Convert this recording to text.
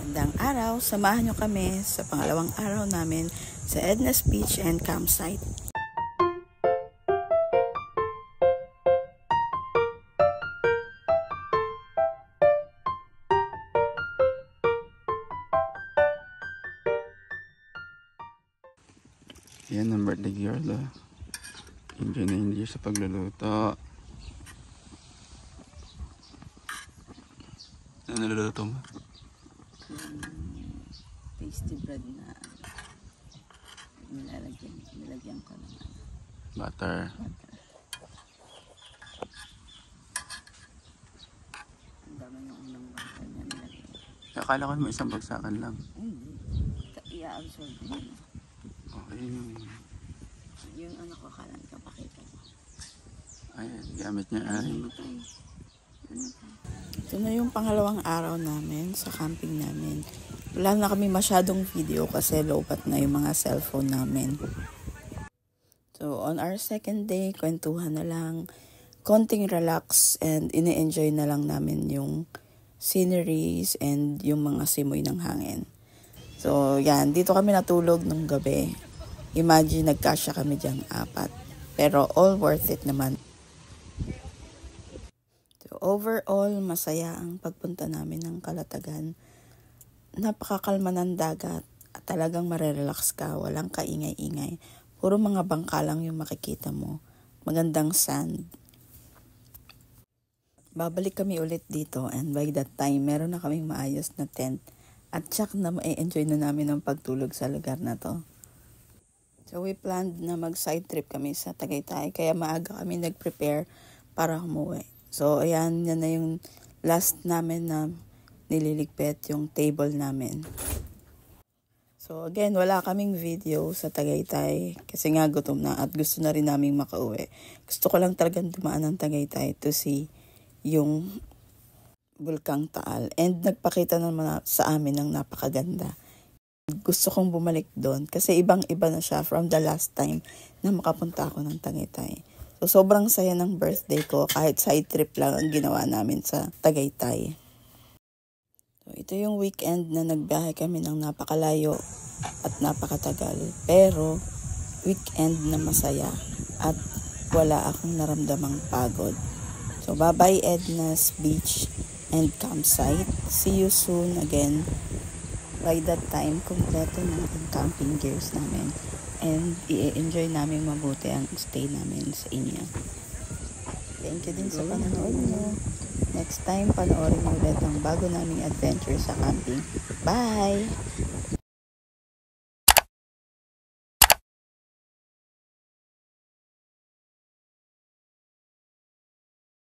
Magandang araw, samahan nyo kami sa pangalawang araw namin sa Edna's Beach and Campsite. Yan ang birthday girl. Enjoy na enjoy sa pagluluto. Ano naluluto mo? Tasty bread na nilagyan ko ng Butter. Ang dami yung unang butter niya nilagyan. Akala ko naman isang bagsakan lang. Hindi. I-absorb yun. Okay. Yung anak ko akala nagkapakita mo. Ayan, gamit niya ay. Ito na yung pangalawang araw namin sa camping namin. Wala na kami masyadong video kasi low-bat na yung mga cellphone namin. So, on our second day, kwentuhan na lang, konting relax, and ine-enjoy na lang namin yung sceneries and yung mga simoy ng hangin. So, yan. Dito kami natulog nung gabi. Imagine, nagkasya kami dyan 4. Pero all worth it naman. So, overall, masaya ang pagpunta namin ng Calatagan. Napakakalma ng dagat at talagang marerelax ka. Walang kaingay-ingay. Puro mga bangka lang yung makikita mo. Magandang sand. Babalik kami ulit dito and by that time, meron na kaming maayos na tent. At tsak na ma-enjoy na namin ang pagtulog sa lugar na to. So we planned na mag-side trip kami sa Tagaytay. Kaya maaga kami nag-prepare para umuwi. So ayan, yan na yung last namin na nililigpit yung table namin. So again, wala kaming video sa Tagaytay kasi nga gutom na at gusto na rin naming makauwi. Gusto ko lang talagang dumaan ng Tagaytay to see yung Bulkang Taal. And nagpakita naman sa amin ng napakaganda. Gusto kong bumalik doon kasi ibang-iba na siya from the last time na makapunta ako ng Tagaytay. So sobrang saya ng birthday ko kahit side trip lang ang ginawa namin sa Tagaytay. So ito yung weekend na nagbiyahe kami ng napakalayo at napakatagal. Pero weekend na masaya at wala akong naramdamang pagod. So bye-bye Edna's Beach and Campsite. See you soon again. By that time, kompleto na ang camping gears namin and i-enjoy namin mabuti ang stay namin sa inyo. Thank you din sa panonood nyo. Next time, panoorin nyo ulit ang bago naming adventure sa camping. Bye!